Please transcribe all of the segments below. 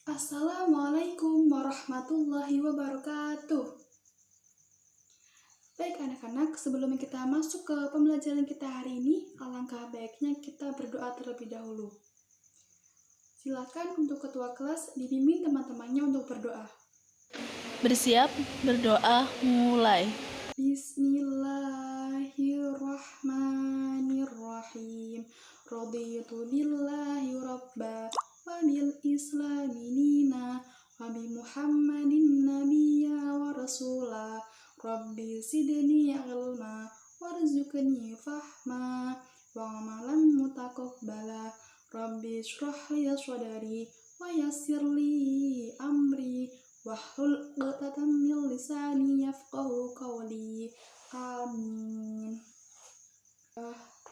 Assalamualaikum warahmatullahi wabarakatuh. Baik anak-anak, sebelum kita masuk ke pembelajaran kita hari ini, alangkah baiknya kita berdoa terlebih dahulu. Silakan untuk ketua kelas dibimbing teman-temannya untuk berdoa. Bersiap, berdoa, mulai. Bismillahirrahmanirrahim. Raditu billahi rabba wa bil islami dina wa bi Muhammadin nabiyya wa rasula. Rabbi sidni ilma warzuqni fahma wa amalan mutaqabbala. Rabbi shrah li sadri wa yassir li amri wahlul 'uqdatam min lisani yafqahu qawli. Amin.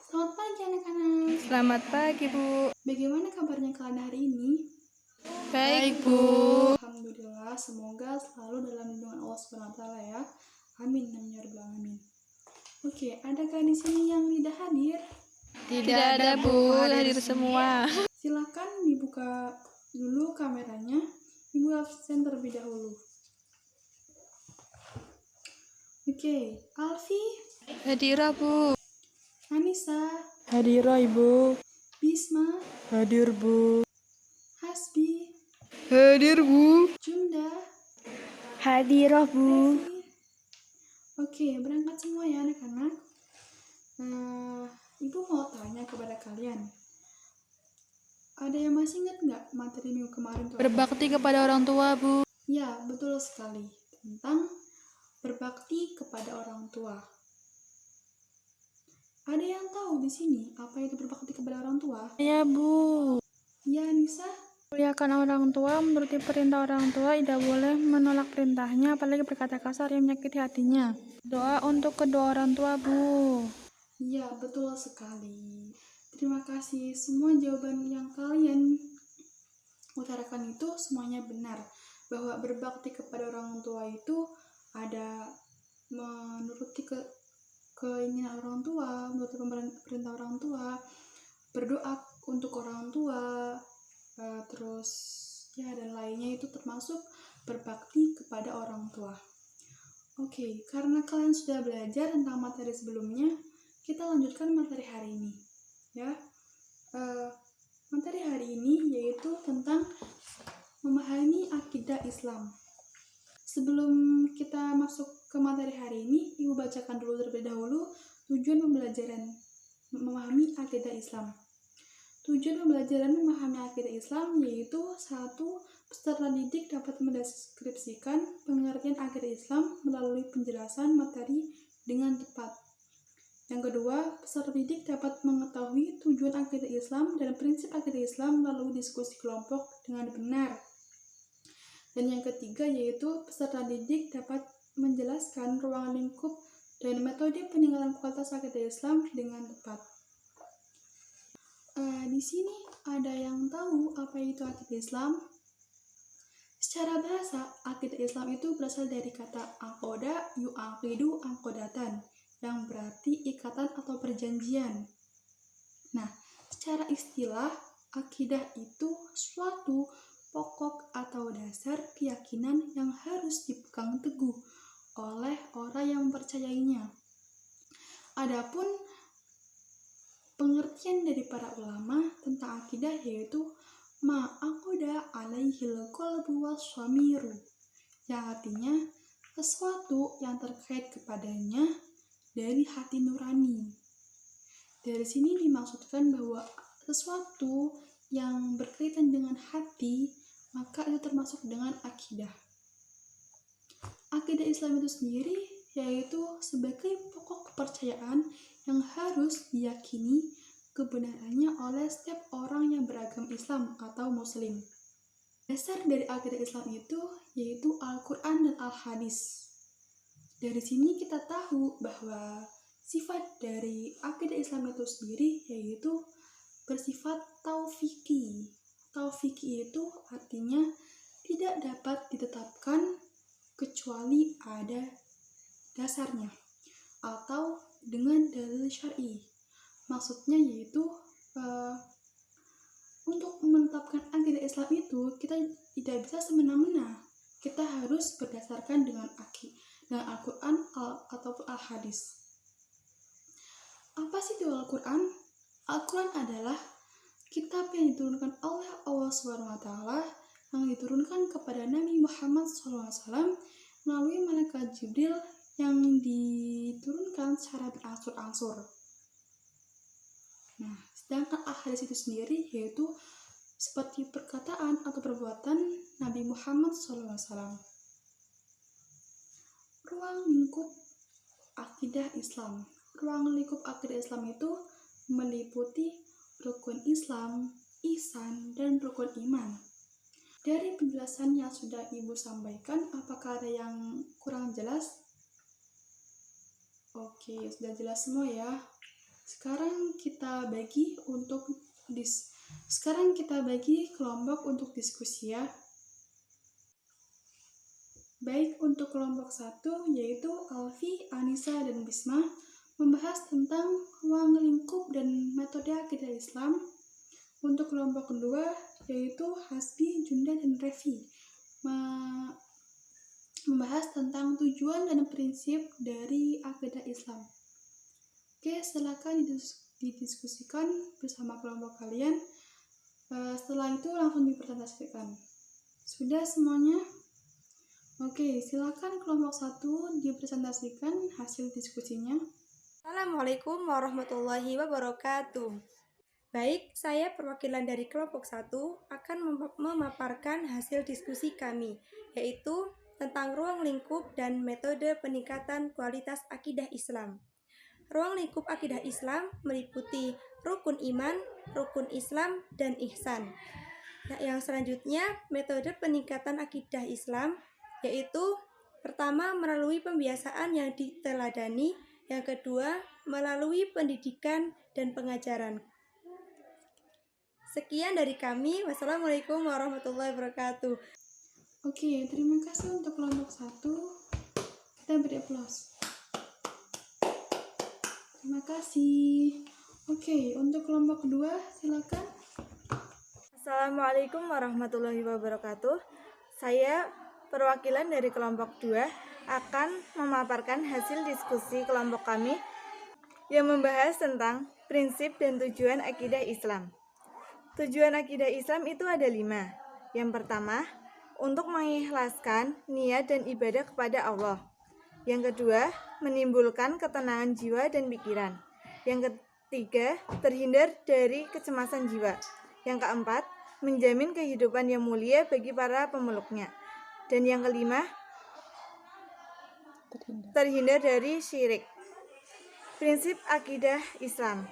Selamat pagi anak-anak. Selamat pagi, Bu. Bagaimana kabarnya kalian hari ini? Baik, Bu. Alhamdulillah, semoga selalu dalam lindungan Allah SWT ya. Amin ya rabbal alamin. Oke, adakah di sini yang tidak hadir? Tidak ada, Bu. Hadir semua. Silakan dibuka dulu kameranya. Ibu absen terlebih dahulu. Oke, Alfi, Hadirah, Bu. Anissa, Hadirah, Ibu. Bisma, Hadir, Bu. Hasbi, Hadir, Bu. Junda, Hadirah, Bu. Devi. Oke, berangkat semua ya anak-anak. Ibu mau tanya kepada kalian. Ada yang masih ingat nggak materi minggu kemarin tuh? Berbakti kepada orang tua, Bu. Ya, betul sekali. Tentang berbakti kepada orang tua. Ada yang tahu di sini apa itu berbakti kepada orang tua? Ya, Bu. Ya, Nisa. Muliakan orang tua, menuruti perintah orang tua, tidak boleh menolak perintahnya, apalagi berkata kasar yang menyakiti hatinya. Doa untuk kedua orang tua, Bu. Ya, betul sekali. Terima kasih. Semua jawaban yang kalian utarakan itu semuanya benar. Bahwa berbakti kepada orang tua itu ada menuruti keinginan orang tua, menuruti perintah orang tua, berdoa untuk orang tua, terus ya dan lainnya itu termasuk berbakti kepada orang tua. Oke, karena kalian sudah belajar tentang materi sebelumnya, kita lanjutkan materi hari ini ya. Materi hari ini yaitu tentang memahami akidah Islam. Sebelum kita masuk ke materi hari ini, Ibu bacakan dulu terlebih dahulu tujuan pembelajaran memahami akidah Islam. Tujuan pembelajaran memahami akidah Islam yaitu 1. Peserta didik dapat mendeskripsikan pengertian akidah Islam melalui penjelasan materi dengan tepat. Yang kedua, peserta didik dapat mengetahui tujuan akidah Islam dan prinsip akidah Islam melalui diskusi kelompok dengan benar. Dan yang ketiga yaitu peserta didik dapat menjelaskan ruang lingkup dan metode peningkatan kualitas akidah Islam dengan tepat. Di sini ada yang tahu apa itu akidah Islam? Secara bahasa, akidah Islam itu berasal dari kata aqoda yu'aqidu aqodatan, yang berarti ikatan atau perjanjian. Nah, secara istilah, akidah itu suatu pokok atau dasar keyakinan yang harus dipegang teguh oleh orang yang mempercayainya. Adapun pengertian dari para ulama tentang akidah yaitu ma'aqoda alaihil qalbu wasyamiru, yang artinya sesuatu yang terkait kepadanya dari hati nurani. Dari sini dimaksudkan bahwa sesuatu yang berkaitan dengan hati, maka itu termasuk dengan akidah. Akidah Islam itu sendiri yaitu sebagai pokok kepercayaan yang harus diyakini kebenarannya oleh setiap orang yang beragama Islam atau Muslim. Dasar dari akidah Islam itu yaitu Al-Quran dan Al-Hadis. Dari sini kita tahu bahwa sifat dari akidah Islam itu sendiri yaitu bersifat taufiqi. Taufiqi itu artinya tidak dapat ditetapkan kecuali ada dasarnya atau dengan dalil syar'i. Maksudnya yaitu untuk menetapkan akidah Islam itu kita tidak bisa semena-mena. Kita harus berdasarkan dengan Al-Quran ataupun Al-Hadis. Apa sih itu Al-Quran? Al-Quran adalah kitab yang diturunkan oleh Allah SWT yang diturunkan kepada Nabi Muhammad SAW melalui malaikat Jibril yang diturunkan secara berangsur-angsur. Nah, sedangkan Al-Hadis itu sendiri yaitu seperti perkataan atau perbuatan Nabi Muhammad SAW. Ruang lingkup akidah Islam. Ruang lingkup akidah Islam itu meliputi rukun Islam, ihsan, dan rukun iman. Dari penjelasan yang sudah Ibu sampaikan, apakah ada yang kurang jelas? Oke, sudah jelas semua ya. Sekarang kita bagi kelompok untuk diskusi ya. Baik, untuk kelompok 1 yaitu Alfi, Anissa, dan Bisma membahas tentang ruang lingkup dan metode akidah Islam. Untuk kelompok kedua yaitu Hasbi, Junda, dan Revi membahas tentang tujuan dan prinsip dari akidah Islam. Oke, silakan didiskusikan bersama kelompok kalian. Setelah itu langsung dipresentasikan. Sudah semuanya? Oke, silakan kelompok 1 dipresentasikan hasil diskusinya. Assalamualaikum warahmatullahi wabarakatuh. Baik, saya perwakilan dari kelompok 1 akan memaparkan hasil diskusi kami, yaitu tentang ruang lingkup dan metode peningkatan kualitas akidah Islam. Ruang lingkup akidah Islam meliputi rukun iman, rukun Islam, dan ihsan. Nah, yang selanjutnya, metode peningkatan akidah Islam yaitu pertama melalui pembiasaan yang diteladani, yang kedua melalui pendidikan dan pengajaran. Sekian dari kami. Wassalamualaikum warahmatullahi wabarakatuh. Oke, terima kasih untuk kelompok 1. Kita beri aplaus. Terima kasih. Oke, untuk kelompok 2 silakan. Assalamualaikum warahmatullahi wabarakatuh. Saya perwakilan dari kelompok 2 akan memaparkan hasil diskusi kelompok kami yang membahas tentang prinsip dan tujuan akidah Islam. Tujuan akidah Islam itu ada 5. Yang pertama, untuk mengikhlaskan niat dan ibadah kepada Allah. Yang kedua, menimbulkan ketenangan jiwa dan pikiran. Yang ketiga, terhindar dari kecemasan jiwa. Yang keempat, menjamin kehidupan yang mulia bagi para pemeluknya. Dan yang kelima, terhindar dari syirik. Prinsip akidah Islam.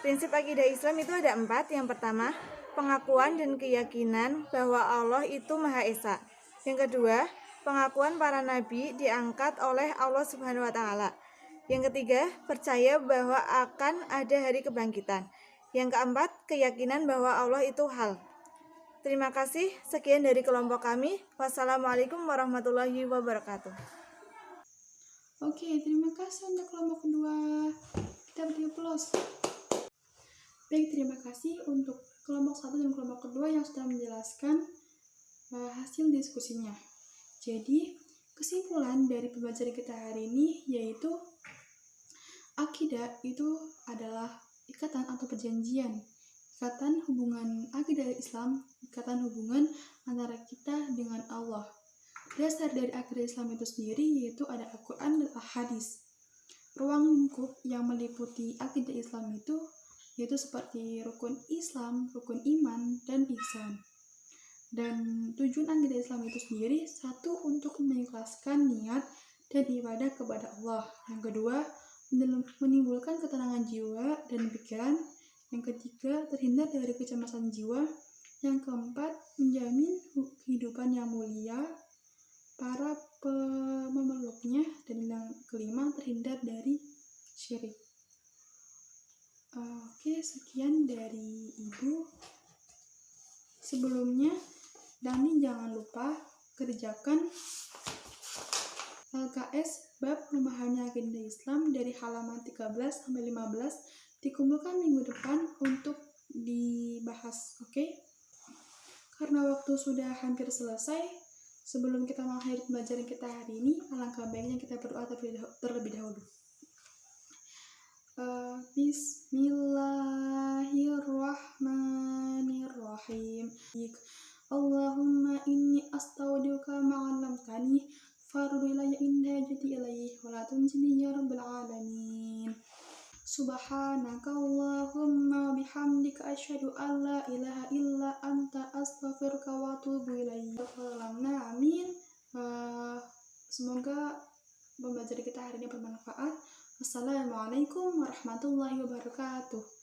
Prinsip akidah Islam itu ada 4. Yang pertama, pengakuan dan keyakinan bahwa Allah itu Maha Esa. Yang kedua, pengakuan para nabi diangkat oleh Allah Subhanahu wa Ta'ala. Yang ketiga, percaya bahwa akan ada hari kebangkitan. Yang keempat, keyakinan bahwa Allah itu hal. Terima kasih. Sekian dari kelompok kami. Wassalamualaikum warahmatullahi wabarakatuh. Oke, terima kasih untuk kelompok kedua. Kita beri aplaus. Baik, terima kasih untuk kelompok 1 dan kelompok kedua yang sudah menjelaskan hasil diskusinya. Jadi, kesimpulan dari pembelajaran kita hari ini yaitu akidah itu adalah ikatan atau perjanjian, ikatan hubungan akidah Islam, ikatan hubungan antara kita dengan Allah. Dasar dari akidah Islam itu sendiri yaitu ada Al-Quran dan Al-Hadis. Ruang lingkup yang meliputi akidah Islam itu yaitu seperti rukun Islam, rukun iman, dan ihsan. Dan tujuan akidah Islam itu sendiri, satu, untuk mengikhlaskan niat dan ibadah kepada Allah. Yang kedua, menimbulkan ketenangan jiwa dan pikiran. Yang ketiga, terhindar dari kecemasan jiwa. Yang keempat, menjamin kehidupan yang mulia para pemeluknya. Dan yang kelima, terhindar dari syirik. Oke, sekian dari Ibu. Sebelumnya, Dani jangan lupa kerjakan LKS bab memahami agenda Islam dari halaman 13 sampai 15 dikumpulkan minggu depan untuk dibahas, oke? Karena waktu sudah hampir selesai, sebelum kita mengakhiri pembelajaran kita hari ini, alangkah baiknya kita berdoa terlebih dahulu. Bismillahirrahmanirrahim. Allahumma inni astaudiuka ma'allamtani fardu ilayya inda jadi ilaih wa la tunjini ya rabbal alamin. Subhanaka Allahumma bihamdika asyhadu an la ilaha illa anta astaghfiruka wa atubu ilaik. Amin. Semoga pembelajaran kita hari ini bermanfaat. Assalamualaikum warahmatullahi wabarakatuh.